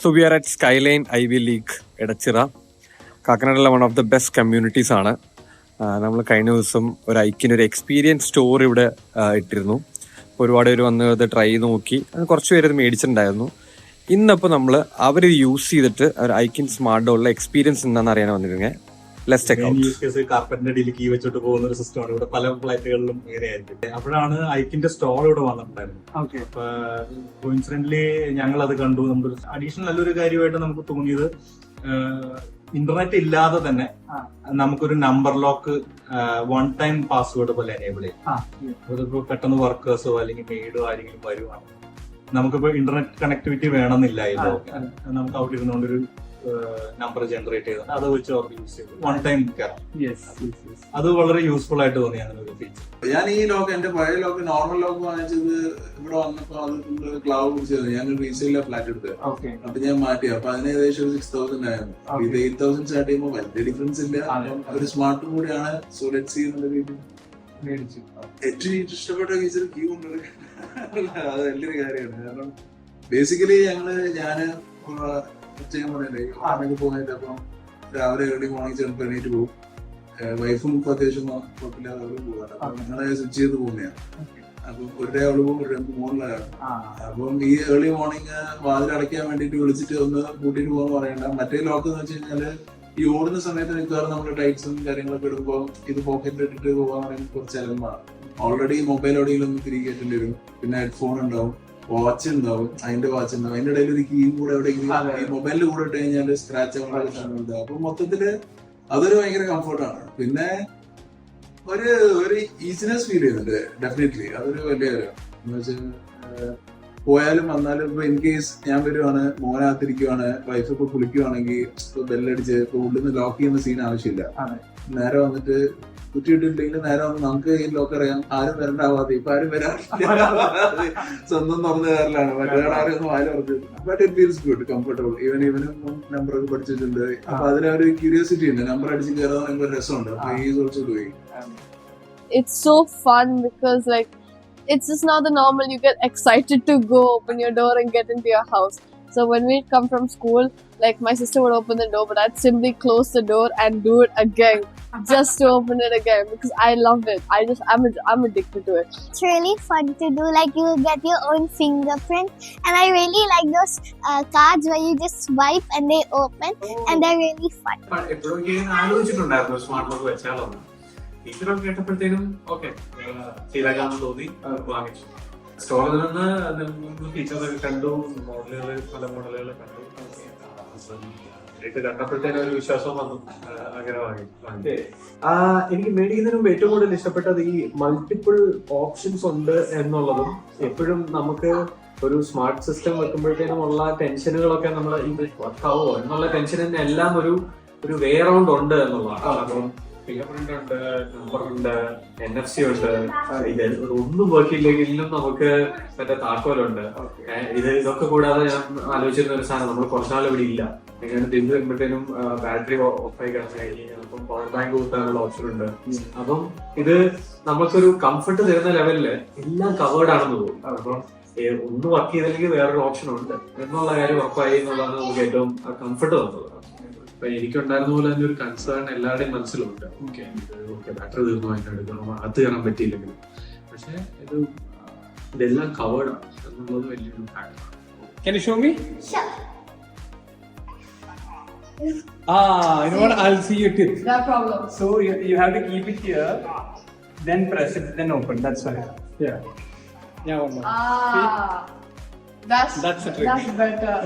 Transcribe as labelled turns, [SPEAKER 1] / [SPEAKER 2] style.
[SPEAKER 1] So we are at Skyline Ivy League Edachira. കാക്കനാടുള്ള one of the best communities ആണ്. നമ്മൾ കഴിഞ്ഞ ദിവസം ഒരു ഐക്കിനൊരു എക്സ്പീരിയൻസ് സ്റ്റോർ ഇവിടെ ഇട്ടിരുന്നു. അപ്പോൾ ഒരുപാട് പേര് വന്ന് അത് ട്രൈ ചെയ്ത് നോക്കി. കുറച്ച് പേര് അത് മേടിച്ചിട്ടുണ്ടായിരുന്നു. ഇന്നിപ്പോൾ നമ്മൾ അവർ യൂസ് ചെയ്തിട്ട് ഒരു ഐക്കിൻ സ്മാർട്ട് ഡോറിലെ എക്സ്പീരിയൻസ് എന്താണെന്ന് അറിയാൻ വന്നിരുന്നത്.
[SPEAKER 2] കാർപ്പറ്റിന്റെ അടിയിൽ കീ വെച്ചിട്ട് പോകുന്ന ഒരു സിസ്റ്റമാണ് ഇവിടെ പല ഫ്ലൈറ്റുകളിലും ഇങ്ങനെയായിരിക്കും. അപ്പോഴാണ് ഐക്കിന്റെ സ്റ്റോൾ ഇവിടെ വന്നിട്ടുണ്ടായിരുന്നു. അപ്പൊ കോയിൻസിഡന്റ്ലി ഞങ്ങൾ അത് കണ്ടു. നമുക്ക് അഡീഷണൽ നല്ലൊരു കാര്യമായിട്ട് നമുക്ക് തോന്നിയത് ഇന്റർനെറ്റ് ഇല്ലാതെ തന്നെ നമുക്കൊരു number lock one time password പോലെ എനേബിൾ ചെയ്യും. അതിപ്പോ പെട്ടെന്ന് വർക്കേഴ്സോ അല്ലെങ്കിൽ മെയ്ഡോ ആരെങ്കിലും വരുവാണ്, നമുക്കിപ്പോ ഇന്റർനെറ്റ് കണക്ടിവിറ്റി വേണമെന്നില്ലായിരുന്നു. നമുക്ക് അവിടെ ഇരുന്നുകൊണ്ടൊരു നമ്പർ ജനറേറ്റ് ചെയ്ത് അത് വെച്ച് യൂസ് ചെയ്ത് വൺ ടൈം കയറാം. അത് വളരെ യൂസ്ഫുൾ ആയിട്ട് തോന്നി അങ്ങനെ ഒരു ഫീച്ചർ.
[SPEAKER 3] ഞാൻ ഈ ലോക്ക് എന്റെ പഴയ ലോക്ക് നോർമൽ ലോക്ക് വാങ്ങിച്ചത് ഇവിടെ വന്നപ്പോ അത് ക്ലൗഡ് കുറിച്ച് ഞാൻ റീസെയിലെ ഫ്ലാറ്റ് എടുത്ത് അപ്പൊ ഞാൻ മാറ്റി. അപ്പൊ അതിന് ഏകദേശം 6,000 ആയിരുന്നു. ഇത് 8,000 സ്റ്റാർട്ട് ചെയ്യുമ്പോൾ വലിയ ഡിഫറൻസ് ഇല്ല. ഒരു സ്മാർട്ടും കൂടിയാണ്. സോ ലെറ്റ്സ് സീ എന്നുള്ള രീതിയിൽ മേടിച്ചു. ഏറ്റവും ഇഷ്ടപ്പെട്ട ഫീച്ചർ ക്യൂ ഉണ്ട്. അത് വലിയൊരു കാര്യമാണ്. കാരണം ബേസിക്കലി ഞാന് പോകുന്നത് അപ്പം രാവിലെ ഏർലി മോർണിംഗ് ചിലപ്പോൾ എണീറ്റ് പോകും. വൈഫും അത്യാവശ്യം കുഴപ്പമില്ലാതെ അവരും പോകാറ്. അപ്പൊ ഞങ്ങളെ സ്വിച്ച് ചെയ്ത് പോകുന്നതാണ്. അപ്പം ഒരു ഡേ അവള് പോകും, ഒരു ഡേ മോളിലാണ്. അപ്പം ഈ ഏർലി മോർണിംഗ് വാതിൽ അടയ്ക്കാൻ വേണ്ടിട്ട് വിളിച്ചിട്ട് ഒന്ന് കൂട്ടിട്ട് പോകാൻ പറയണ്ട. മറ്റേ ലോക്ക് എന്ന് വെച്ച് കഴിഞ്ഞാല് ഈ ഓടുന്ന സമയത്ത് മിക്കവാറും നമ്മുടെ ടൈറ്റ്സും കാര്യങ്ങളൊക്കെ ഇടുമ്പോൾ ഇത് പോക്കറ്റിൽ ഇട്ടിട്ട് പോകാൻ പറയുന്നത് കുറച്ച് ചിലവാണ്. ഓൾറെഡി മൊബൈൽ എവിടെയെങ്കിലും തിരികെ കയറ്റേണ്ടി വരും. പിന്നെ ഹെഡ്ഫോൺ ഉണ്ടാവും, വാച്ച് ഉണ്ടാവും, അതിന്റെ വാച്ച് ഉണ്ടാവും. അതിന്റെ ഇടയിൽ ഒരു കീ കൂടെ എവിടെയെങ്കിലും ഈ മൊബൈലിൽ കൂടെ ഇട്ട് കഴിഞ്ഞാൽ സ്ക്രാച്ച് ആവുന്ന പ്രശ്നങ്ങളുണ്ട്. അപ്പൊ മൊത്തത്തില് അതൊരു ഭയങ്കര കംഫർട്ടാണ്. പിന്നെ ഒരു ഈസിനെസ് ഫീൽ ചെയ്യുന്നുണ്ട് ഡെഫിനറ്റ്ലി. അതൊരു വലിയ കാര്യം എന്ന് വെച്ചാൽ പോയാലും വന്നാലും ഇപ്പൊ ഇൻ കേസ് ഞാൻ വരുവാണ്, മോനകത്തിരിക്കുവാണ്, വൈഫ് ഇപ്പൊ കുളിക്കുവാണെങ്കിൽ ഇപ്പൊ ബെല്ലടിച്ച് ഇപ്പൊ ഉള്ളിൽ നിന്ന് ലോക്ക് ചെയ്യുന്ന സീൻ ആവശ്യമില്ല. നേരെ വന്നിട്ട് കുറ്റിയിട്ടില്ലെങ്കിൽ നേരെ വന്ന് നമുക്ക് ഈ ലോക്ക് അറിയാം. ആരും വരണ്ടാവാതെ ഇപ്പൊ ആരും വരാറില്ല. സ്വന്തം തുറന്ന കാറിലാണ്. മറ്റേ ആരും ഒന്നും വായിൽ ഉറപ്പില്ല. But it feels good, comfortable. ഇവനും നമ്പറൊക്കെ പഠിച്ചിട്ടുണ്ട്. അപ്പൊ അതിനൊരു ക്യൂരിയോസിറ്റി ഉണ്ട്. നമ്പർ അടിച്ച് കയറാൻ ഭയങ്കര രസമുണ്ട്. അപ്പൊ ഈ is also doing.
[SPEAKER 4] It's so fun because like it's just not the normal. You get excited to go open your door and get into your house. So when we come from school, like my sister would open the door, but I'd simply close the door and do it again just to open it again because I love it. I'm addicted to it.
[SPEAKER 5] It's really fun to do. Like you get your own fingerprint, and I really like those cards where you just swipe and they open, and they're really fun.
[SPEAKER 2] എപ്പോഴൊക്കെ ആലോചിച്ചിട്ടുണ്ടായിരുന്നു smart lock വെച്ചാലൊന്നും. ടീച്ചറൊക്കെ കേട്ടപ്പോഴത്തേനും okay ശീലാക്കാന്ന് തോന്നി വാങ്ങിച്ചു. സ്റ്റോറിൽ നിന്ന് ഫീച്ചേഴ്സൊക്കെ കണ്ടു, മോഡലുകൾ പല മോഡലുകൾ കണ്ടു. കണ്ടപ്പോഴത്തേനും ഒരു വിശ്വാസം വന്നു, അങ്ങനെ വാങ്ങി.
[SPEAKER 6] എനിക്ക് മേടിക്കുന്നതിന് മുമ്പ് ഏറ്റവും കൂടുതൽ ഇഷ്ടപ്പെട്ടത് ഈ മൾട്ടിപ്പിൾ ഓപ്ഷൻസ് ഉണ്ട് എന്നുള്ളതും എപ്പോഴും നമുക്ക് ഒരു സ്മാർട്ട് സിസ്റ്റം വെക്കുമ്പോഴത്തേനും ഉള്ള ടെൻഷനുകളൊക്കെ നമ്മൾ ഇത് വർക്കാവോ എന്നുള്ള ടെൻഷനിന് എല്ലാം ഒരു വേ റൗണ്ട് ഉണ്ട് എന്നുള്ളതാണ്. അപ്പം ഫിംഗർ പ്രിന്റ് ഉണ്ട്, നമ്പർ ഉണ്ട്, NFC ഉണ്ട്. ഇത് ഒന്നും വർക്കില്ലെങ്കിലും നമുക്ക് മറ്റേ താക്കോലുണ്ട്. ഇതൊക്കെ കൂടാതെ ഞാൻ ആലോചിച്ചിരുന്ന ഒരു സാധനം നമ്മൾ കുറച്ചാൾ ഇവിടെ ഇല്ല. ഇങ്ങനെ തിരിഞ്ഞു വരുമ്പോഴത്തേനും ബാറ്ററി ഓഫായി കിടന്നു കഴിഞ്ഞാൽ അപ്പം പവർ ബാങ്ക് കൂട്ടാനുള്ള ഓപ്ഷൻ ഉണ്ട്. അപ്പം ഇത് നമുക്കൊരു കംഫർട്ട് തരുന്ന ലെവലില് എല്ലാം കവേർഡ് ആണെന്ന് തോന്നും. അപ്പം ഒന്ന് വർക്ക് ചെയ്തില്ലെങ്കിൽ വേറൊരു ഓപ്ഷൻ ഉണ്ട് എന്നുള്ള കാര്യം ഉറപ്പായി എന്നുള്ളതാണ് നമുക്ക് ഏറ്റവും കംഫർട്ട് തന്നത്. അപ്പൊ എനിക്കുണ്ടായിരുന്ന പോലെ തന്നെ ഒരു കൺസേൺ എല്ലാവരുടെയും മനസ്സിലുണ്ട്. ഓക്കെ ബാറ്ററി തീർന്നു, അതിന്റെ എടുക്കണം, അകത്ത് കയറാൻ പറ്റിയില്ലെങ്കിലും. പക്ഷെ ഇതെല്ലാം കവേർഡ് ആണ് എന്നുള്ളത് വലിയൊരു ഫാക്ടറാണ്.
[SPEAKER 1] Can you show me?
[SPEAKER 5] Sure.
[SPEAKER 1] You know what? I'll see your tip.
[SPEAKER 4] No problem.
[SPEAKER 7] So you have to keep it here, then press it, then open. That's why. Yeah.
[SPEAKER 1] Yeah, one more.
[SPEAKER 4] That's
[SPEAKER 1] the trick.
[SPEAKER 4] That's better.